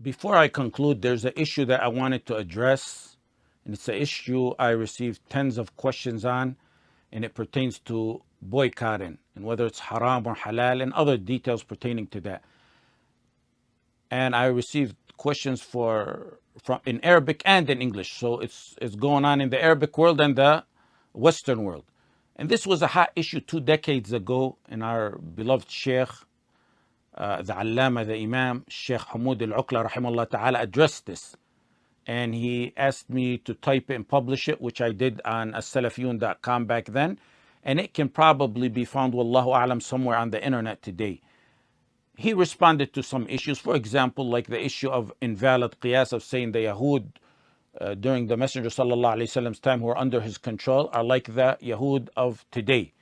Before I conclude, there's an issue that I wanted to address, and it's an issue I received tens of questions on, and it pertains to boycotting and whether it's haram or halal and other details pertaining to that. And I received questions from in Arabic and in English, so it's going on in the Arabic world and the Western world. And this was a hot issue 2 decades ago, in our beloved Sheikh, the Allama, the Imam, Shejh Ahmed Xhibrīl, rahimahullah ta'ala, addressed this. And he asked me to type it and publish it, which I did on as-salafiyun.com back then. And it can probably be found, wallahu a'lam, somewhere on the internet today. He responded to some issues, for example, like the issue of invalid qiyas, of saying the Yahud during the Messenger sallallahu alaihi wasallam's time, who are under his control, are like the Yahud of today.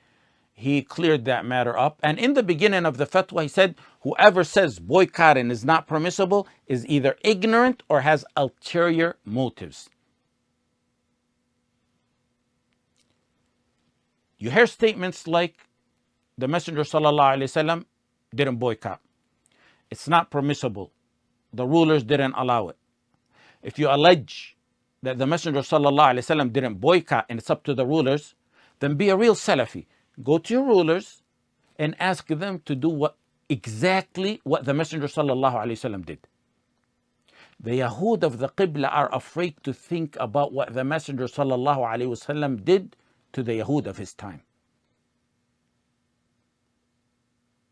He cleared that matter up. And in the beginning of the fatwa, he said, whoever says boycotting is not permissible is either ignorant or has ulterior motives. You hear statements like the Messenger sallallahu alaihi wasallam didn't boycott. It's not permissible. The rulers didn't allow it. If you allege that the Messenger sallallahu alaihi wasallam didn't boycott and it's up to the rulers, then be a real Salafi. Go to your rulers and ask them to do exactly what the Messenger sallallahu alaihi wasallam did. The Yahud of the Qibla are afraid to think about what the Messenger sallallahu alaihi wasallam did to the Yahud of his time.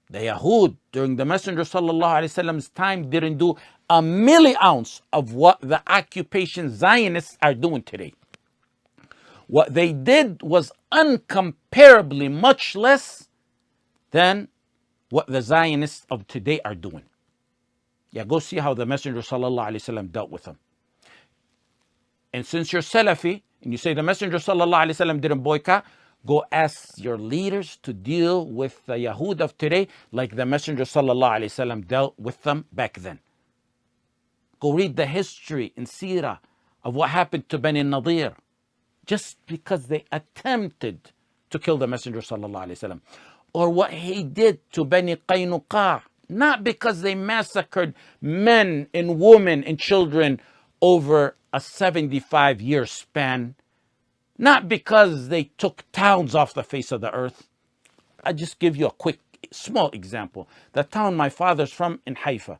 The Yahud during the Messenger sallallahu alaihi wasallam's time didn't do a milliounce of what the occupation Zionists are doing today. What they did was uncomparably much less than what the Zionists of today are doing. Yeah, go see how the Messenger sallallahu alaihi wasallam dealt with them. And since you're Salafi and you say the Messenger sallallahu alaihi wasallam didn't boycott, go ask your leaders to deal with the Yahud of today like the Messenger sallallahu alaihi wasallam dealt with them back then. Go read the history in Sirah of what happened to Bani Nadir, just because they attempted to kill the Messenger sallallahu alaihi wasallam, or what he did to Bani Qaynuqa, not because they massacred men and women and children over a 75-year span, not because they took towns off the face of the earth. I'll just give you a quick, small example. The town my father's from in Haifa.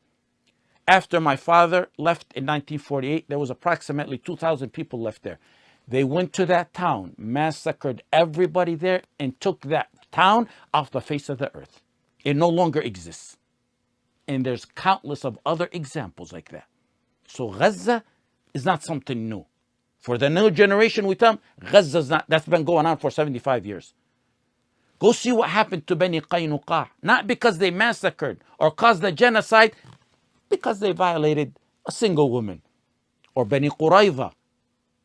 After my father left in 1948, there was approximately 2,000 people left there. They went to that town, massacred everybody there, and took that town off the face of the earth. It no longer exists. And there's countless of other examples like that. So Gaza is not something new. For the new generation, we tell them, Gaza is not, that's been going on for 75 years. Go see what happened to Bani Qaynuqa. Not because they massacred or caused a genocide, because they violated a single woman. Or Bani Qurayza,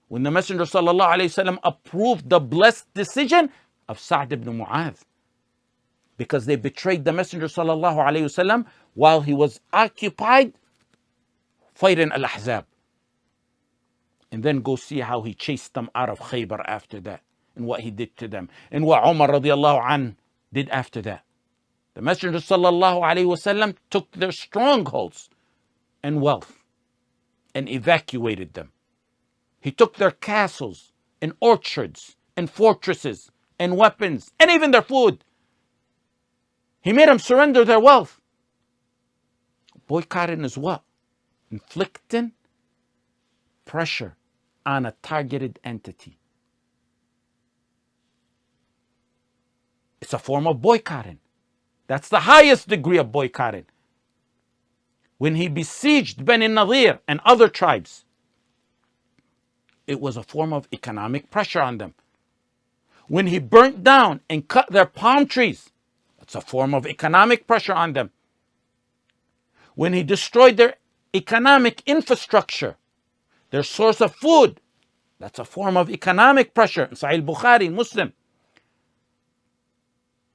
when the Messenger sallallahu alaihi wasallam approved the blessed decision of Sa'd ibn Mu'adh, because they betrayed the Messenger sallallahu alaihi wasallam while he was occupied fighting Al-Ahzab. And then go see how he chased them out of Khaybar after that, and what he did to them, and what Umar radiallahu anh did after that. The Messenger sallallahu alaihi wasallam took their strongholds and wealth and evacuated them. He took their castles and orchards and fortresses and weapons and even their food. He made them surrender their wealth. Boycotting is what? Inflicting pressure on a targeted entity. It's a form of boycotting. That's the highest degree of boycotting. When he besieged Bani Nadir and other tribes, it was a form of economic pressure on them. When he burnt down and cut their palm trees, it's a form of economic pressure on them. When he destroyed their economic infrastructure, their source of food, that's a form of economic pressure. In Sahih Bukhari, Muslim,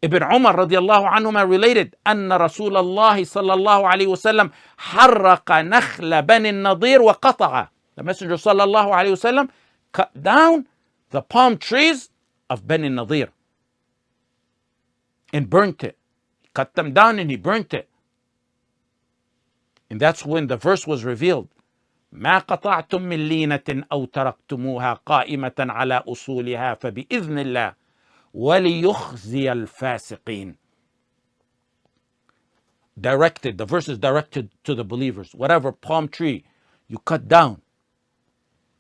Ibn Umar radiallahu anhuma related, أن رسول الله صلى الله عليه وسلم حرق نخل بني النضير وقطع. The Messenger sallallahu alaihi wasallam cut down the palm trees of Bani Nadir and burnt it. He cut them down and he burnt it. And that's when the verse was revealed. ما قطعتم من لينة أو تركتموها قائمة على أصولها فبإذن الله وليخزي الفاسقين. Directed, the verse is directed to the believers. Whatever palm tree you cut down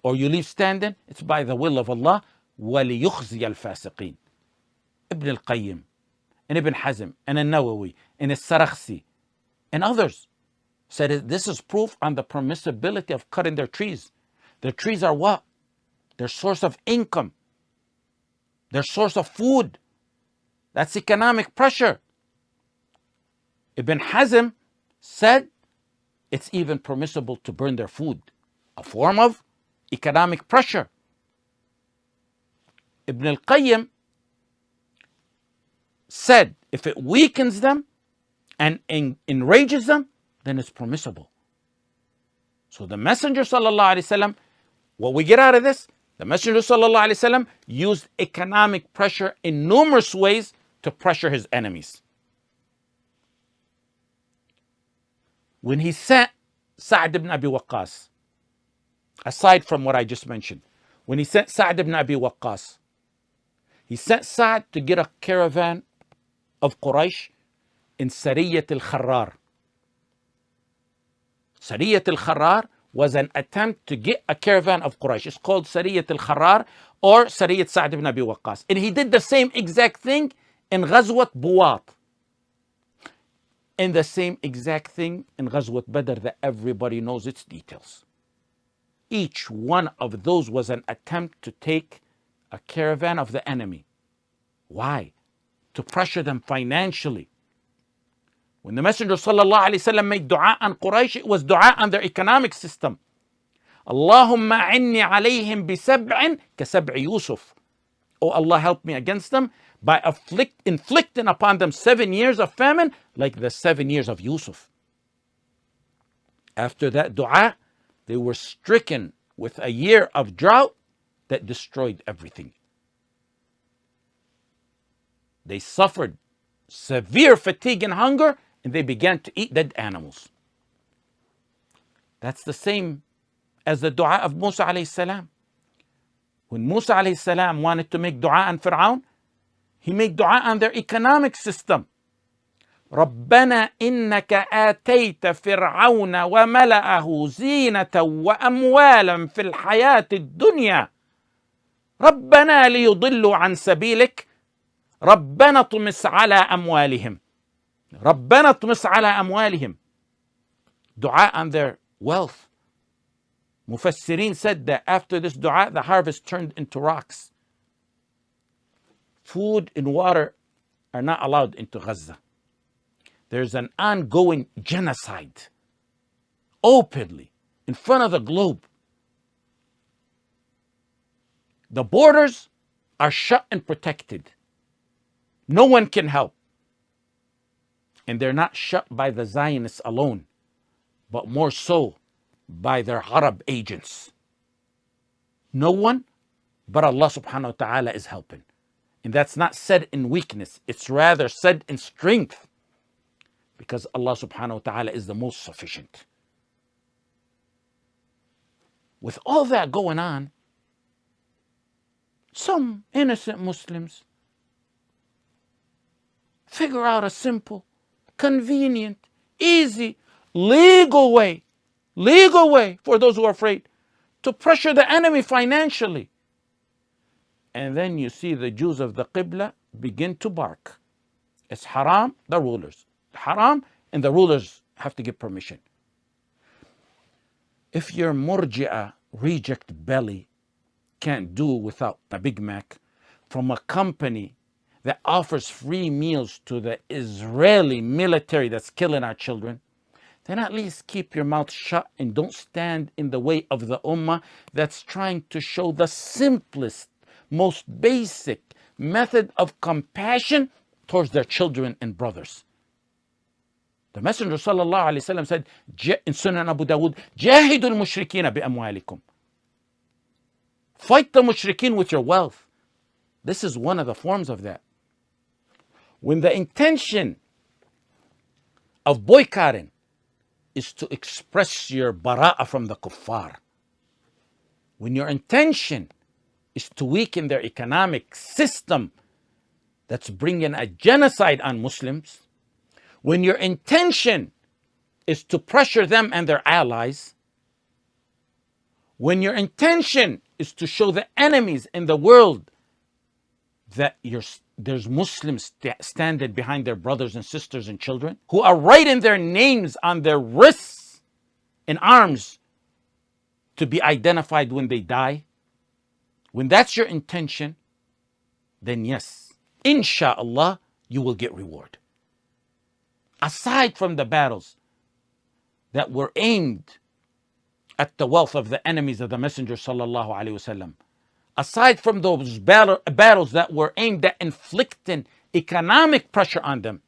or you leave standing, it's by the will of Allah. وَلِيُخْزِيَ الْفَاسِقِينَ. Ibn al-Qayyim and Ibn Hazm and al-Nawawi and al-Sarakhsi and others said this is proof on the permissibility of cutting their trees. Their trees are what? Their source of income. Their source of food. That's economic pressure. Ibn Hazm said it's even permissible to burn their food, a form of economic pressure. Ibn al-Qayyim said if it weakens them and enrages them, then it's permissible. So the Messenger sallallahu alaihi wasallam, what we get out of this, the Messenger sallallahu alaihi wasallam used economic pressure in numerous ways to pressure his enemies. When he sent Sa'd ibn Abi Waqqas, aside from what I just mentioned, when he sent Sa'd ibn Abi Waqqas, he sent Sa'd to get a caravan of Quraysh in Sariyat al-Kharrar. Sariyat al-Kharrar was an attempt to get a caravan of Quraysh. It's called Sariyat al-Kharrar or Sariyat Sa'd ibn Abi Waqqas. And he did the same exact thing in Ghazwat Buwat. And the same exact thing in Ghazwat Badr that everybody knows its details. Each one of those was an attempt to take a caravan of the enemy. Why? To pressure them financially. When the Messenger sallallahu alaihi wasallam made dua on Quraysh, it was dua on their economic system. Allahumma inni alayhim bisab'in kasab'i Yusuf. Oh Allah, help me against them by inflicting upon them 7 years of famine like the 7 years of Yusuf. After that dua, they were stricken with a year of drought that destroyed everything. They suffered severe fatigue and hunger, and they began to eat dead animals. That's the same as the dua of Musa alayhi salam. When Musa alayhi salam wanted to make dua on Fir'aun, he made dua on their economic system. رَبَّنَا إِنَّكَ آتَيْتَ فِرْعَوْنَ وَمَلَأَهُ زِينَةً وَأَمْوَالًا فِي الْحَيَاةِ الدُّنْيَا رَبَّنَا لِيُضِلُّوا عَنْ سَبِيلِكَ رَبَّنَا اطْمِسْ عَلَى أَمْوَالِهِمْ رَبَّنَا اطْمِسْ عَلَى أَمْوَالِهِمْ. Dua on their wealth. Mufassirin said that after this dua, the harvest turned into rocks. Food and water are not allowed into Gaza. There's an ongoing genocide, openly, in front of the globe. The borders are shut and protected. No one can help. And they're not shut by the Zionists alone, but more so by their Arab agents. No one but Allah subhanahu wa ta'ala is helping. And that's not said in weakness, it's rather said in strength. Because Allah subhanahu wa ta'ala is the most sufficient. With all that going on, some innocent Muslims figure out a simple, convenient, easy, legal way for those who are afraid to pressure the enemy financially. And then you see the Jews of the Qibla begin to bark. It's haram, the rulers. Haram, and the rulers have to give permission. If your Murji'ah reject belly can't do without a Big Mac from a company that offers free meals to the Israeli military that's killing our children, then at least keep your mouth shut and don't stand in the way of the Ummah that's trying to show the simplest, most basic method of compassion towards their children and brothers. The Messenger sallallahu alaihi wasallam said in Sunan Abu Dawud, "Jahidul mushrikina bi amwalikum." Fight the mushrikeen with your wealth. This is one of the forms of that. When the intention of boycotting is to express your bara'ah from the kuffar. When your intention is to weaken their economic system that's bringing a genocide on Muslims, when your intention is to pressure them and their allies, when your intention is to show the enemies in the world that there's Muslims standing behind their brothers and sisters and children who are writing their names on their wrists in arms to be identified when they die, when that's your intention, then yes, insha'Allah, you will get reward. Aside from the battles that were aimed at the wealth of the enemies of the Messenger sallallahu alaihi wasallam, aside from those battles that were aimed at inflicting economic pressure on them,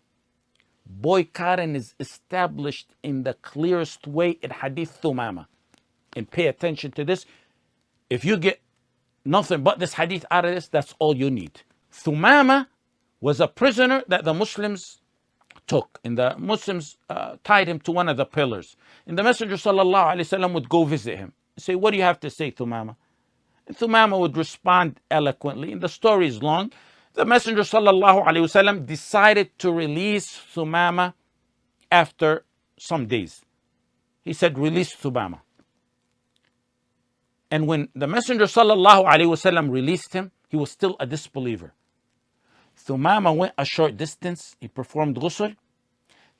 boycotting is established in the clearest way in Hadith Thumama. And pay attention to this. If you get nothing but this hadith out of this, that's all you need. Thumama was a prisoner that the Muslims took, and the Muslims tied him to one of the pillars. And the Messenger sallallahu alaihi wasallam would go visit him and say, "What do you have to say, Thumama?" And Thumama would respond eloquently, and the story is long. The Messenger sallallahu alaihi wasallam decided to release Thumama after some days. He said, "Release Thumama." And when the Messenger sallallahu alaihi wasallam released him, he was still a disbeliever. Thumama went a short distance, he performed ghusl,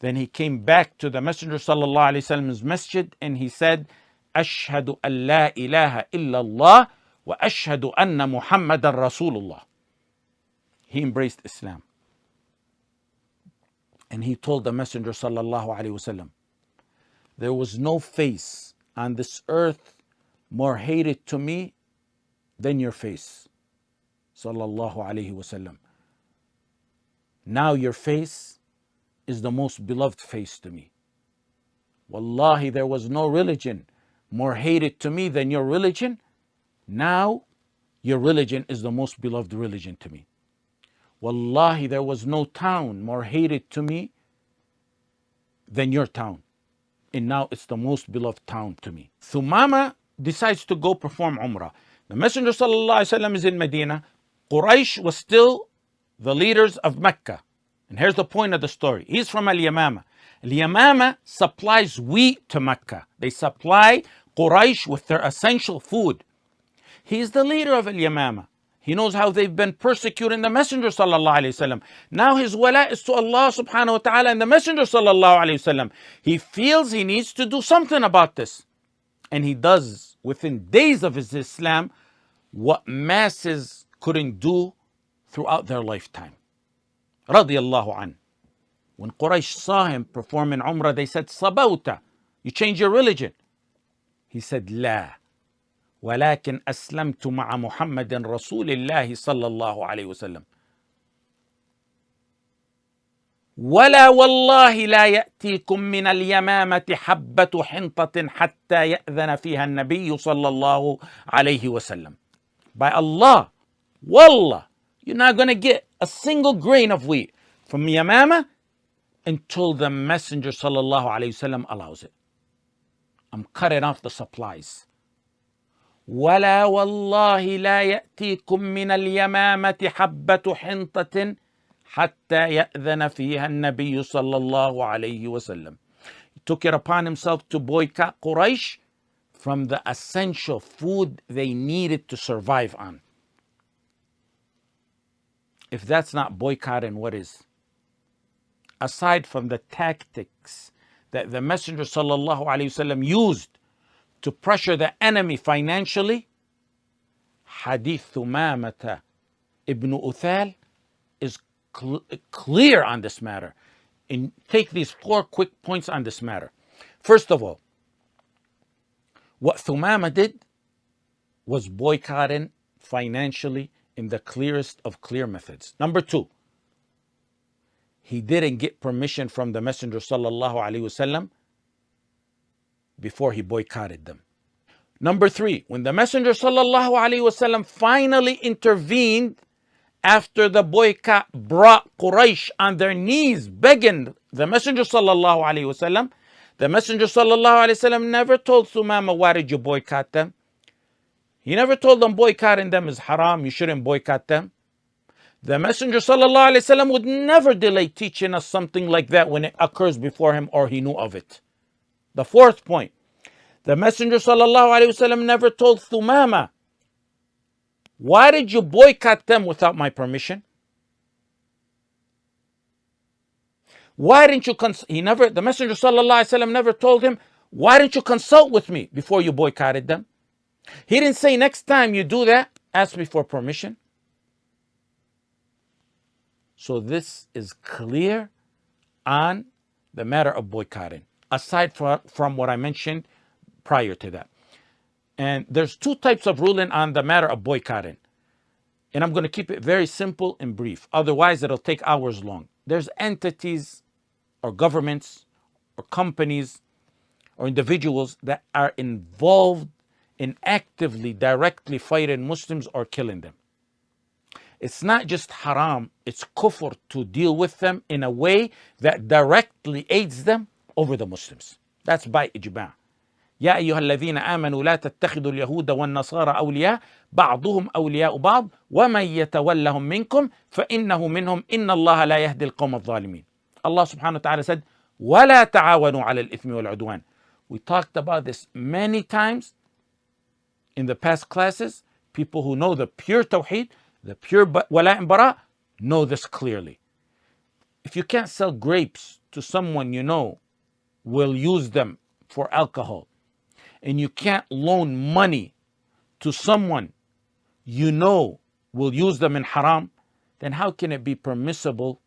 then he came back to the Messenger sallallahu alaihi wasallam's masjid and he said, "Ashhadu an la ilaha illallah wa ashhadu anna Muhammadan Rasulullah." He embraced Islam. And he told the Messenger sallallahu alaihi wasallam, "There was no face on this earth more hated to me than your face, sallallahu alaihi wasallam. Now your face is the most beloved face to me. Wallahi, there was no religion more hated to me than your religion. Now your religion is the most beloved religion to me. Wallahi, there was no town more hated to me than your town. And now it's the most beloved town to me." Thumama decides to go perform Umrah. The Messenger sallallahu alaihi wasallam is in Medina. Quraysh was still the leaders of Mecca. And here's the point of the story. He's from Al-Yamama. Al-Yamama supplies wheat to Mecca. They supply Quraysh with their essential food. He's the leader of Al-Yamama. He knows how they've been persecuting the Messenger sallallahu alaihi wasallam. Now his wala is to Allah subhanahu wa ta'ala and the Messenger sallallahu alaihi wasallam. He feels he needs to do something about this. And he does, within days of his Islam, what masses couldn't do throughout their lifetime. Radiyallahu an. When Quraysh saw him performing Umrah, they said, "Sabawta, you change your religion." He said, "La, walakin aslamtu ma'a Muhammadin Rasulillahi sallallahu alayhi wa sallam. ولا والله لا يأتيكم من اليمامة حبة حنطة حتى يأذن فيها النبي صلى الله عليه وسلم." By Allah, wallah, you're not going to get a single grain of wheat from Yamama until the Messenger sallallahu alayhi wasallam allows it. I'm cutting off the supplies. ولا والله لا يأتيكم من اليمامة حبة حنطة حتى يأذن فيها النبي صلى الله عليه وسلم. He took it upon himself to boycott Quraysh from the essential food they needed to survive on. If that's not boycotting, what is? Aside from the tactics that the Messenger sallallahu alaihi wasallam used to pressure the enemy financially, Hadith Thumamata ibn Uthal is clear on this matter. And take these 4 quick points on this matter. First of all, what Thumama did was boycotting financially in the clearest of clear methods. Number 2, he didn't get permission from the Messenger sallallahu alaihi wasallam before he boycotted them. Number 3, when the Messenger sallallahu alaihi wasallam finally intervened after the boycott brought Quraysh on their knees begging the Messenger sallallahu alaihi wasallam, The Messenger ﷺ never told Thumama, why did you boycott them? He never told them boycotting them is haram, you shouldn't boycott them. The Messenger ﷺ would never delay teaching us something like that when it occurs before him or he knew of it. The fourth point, the Messenger ﷺ never told Thumama, why did you boycott them without my permission? Why didn't you the Messenger ﷺ never told him, why didn't you consult with me before you boycotted them? He didn't say, next time you do that, ask me for permission. So this is clear on the matter of boycotting, aside from what I mentioned prior to that. And there's two types of ruling on the matter of boycotting. And I'm going to keep it very simple and brief. Otherwise, it'll take hours long. There's entities or governments or companies or individuals that are involved in actively, directly fighting Muslims or killing them. It's not just haram, it's kufr to deal with them in a way that directly aids them over the Muslims. That's by ijma'. يا أيها الذين آمنوا لا تتخذوا اليهود والنصارى أولياء بعضهم أولياء بعض ومن يتولهم منكم فإنه منهم إن الله لا يهدي القوم الظالمين. Allah subhanahu wa ta'ala said, ولا تعاونوا على الإثم والعدوان. We talked about this many times in the past classes. People who know the pure tawheed, the pure wala and bara, know this clearly. If you can't sell grapes to someone you know will use them for alcohol, and you can't loan money to someone you know will use them in haram, then how can it be permissible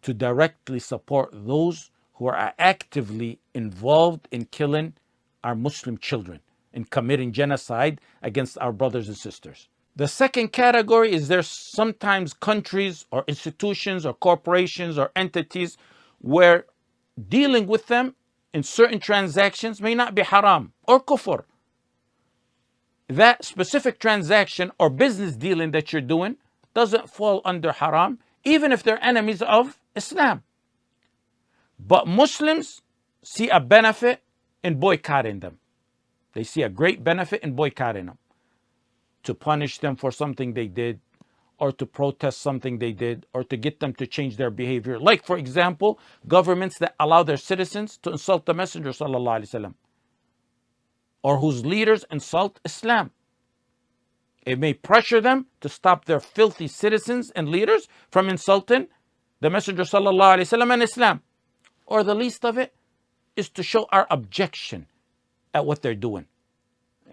to directly support those who are actively involved in killing our Muslim children and committing genocide against our brothers and sisters? The second category is there's sometimes countries or institutions or corporations or entities where dealing with them in certain transactions may not be haram or kufr. That specific transaction or business dealing that you're doing doesn't fall under haram, even if they're enemies of Islam. But Muslims see a benefit in boycotting them. They see a great benefit in boycotting them, to punish them for something they did, or to protest something they did, or to get them to change their behavior. Like, for example, governments that allow their citizens to insult the Messenger sallallahu alaihi wasallam, or whose leaders insult Islam. It may pressure them to stop their filthy citizens and leaders from insulting the Messenger sallallahu alaihi wasallam and Islam. Or the least of it is to show our objection at what they're doing.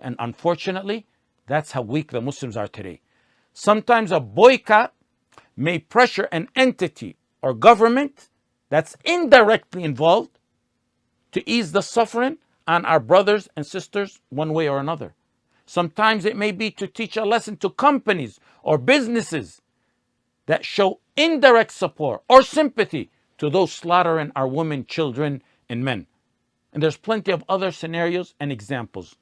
And unfortunately, that's how weak the Muslims are today. Sometimes a boycott may pressure an entity or government that's indirectly involved to ease the suffering on our brothers and sisters one way or another. Sometimes it may be to teach a lesson to companies or businesses that show indirect support or sympathy to those slaughtering our women, children, and men. And there's plenty of other scenarios and examples.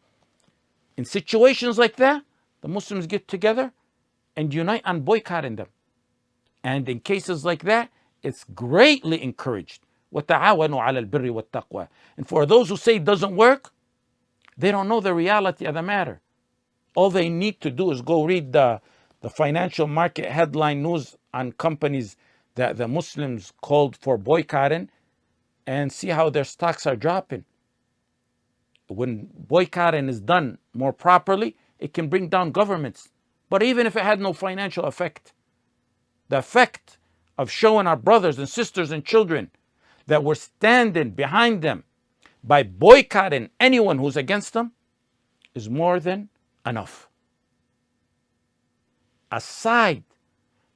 In situations like that, the Muslims get together and unite on boycotting them. And in cases like that, it's greatly encouraged. وَتَعَاوَنُوا عَلَى الْبِرِّ وَالتَّقْوَى. And for those who say it doesn't work, they don't know the reality of the matter. All they need to do is go read the financial market headline news on companies that the Muslims called for boycotting and see how their stocks are dropping. When boycotting is done more properly, it can bring down governments. But even if it had no financial effect, the effect of showing our brothers and sisters and children that we're standing behind them by boycotting anyone who's against them is more than enough. Aside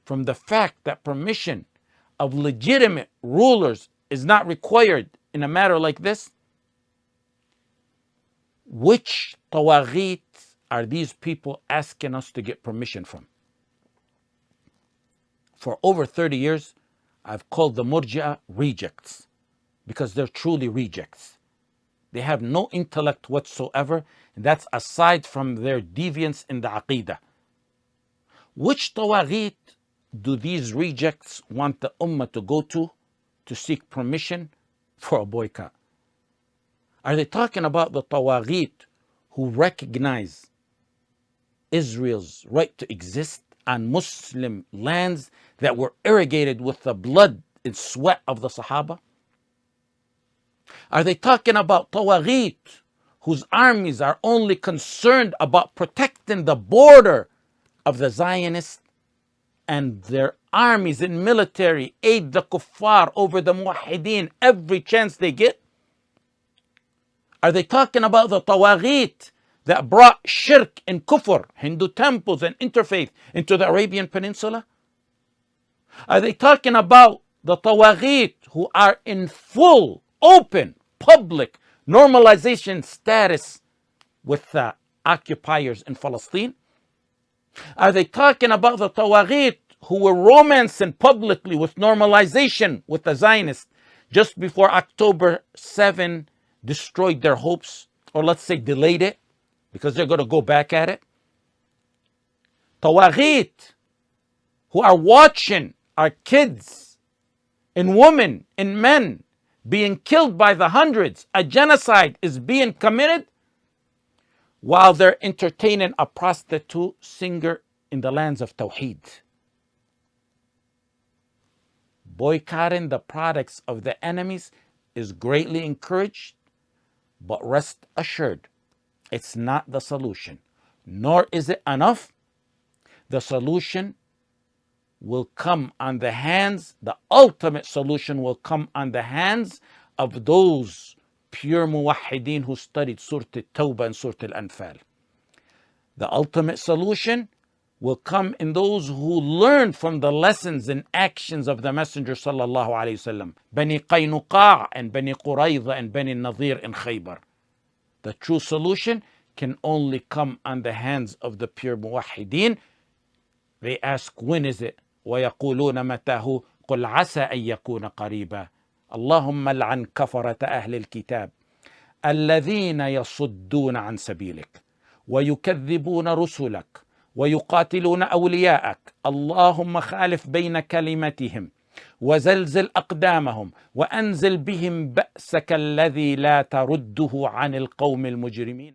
from the fact that permission of legitimate rulers is not required in a matter like this, which tawaghit are these people asking us to get permission from? For over 30 years, I've called the Murji'ah rejects, because they're truly rejects. They have no intellect whatsoever, and that's aside from their deviance in the Aqidah. Which tawaghit do these rejects want the Ummah to go to seek permission for a boycott? Are they talking about the tawaghit who recognize Israel's right to exist on Muslim lands that were irrigated with the blood and sweat of the Sahaba? Are they talking about tawaghit whose armies are only concerned about protecting the border of the Zionists, and their armies and military aid the kuffar over the muwahhideen every chance they get? Are they talking about the tawaghit that brought shirk and kufr, Hindu temples and interfaith, into the Arabian Peninsula? Are they talking about the tawaghit who are in full, open, public normalization status with the occupiers in Palestine? Are they talking about the tawaghit who were romancing publicly with normalization with the Zionists just before October 7 destroyed their hopes, or let's say delayed it, because they're going to go back at it? Tawaghit who are watching our kids and women and men being killed by the hundreds, a genocide is being committed, while they're entertaining a prostitute singer in the lands of Tawheed. Boycotting the products of the enemies is greatly encouraged, but rest assured, it's not the solution, nor is it enough. The solution will come on the hands, the ultimate solution will come on the hands of those pure muwahhideen who studied Surah At-Tawbah and Surah Al-Anfal. The ultimate solution will come in those who learn from the lessons and actions of the Messenger sallallahu alayhi wasallam, Bani Qaynuqa and Bani Qurayza and Bani Nadir in Khaybar. The true solution can only come on the hands of the pure muwahhideen. They ask, when is it? وَيَقُولُونَ مَتَاهُ قُلْ عَسَىٰ أَن يَكُونَ قَرِيبًا اللهم لعن كفرة أهل الكتاب الذين يصدون عن سبيلك ويكذبون رسلك ويقاتلون أولياءك اللهم خالف بين كلمتهم وزلزل أقدامهم وأنزل بهم بأسك الذي لا ترده عن القوم المجرمين.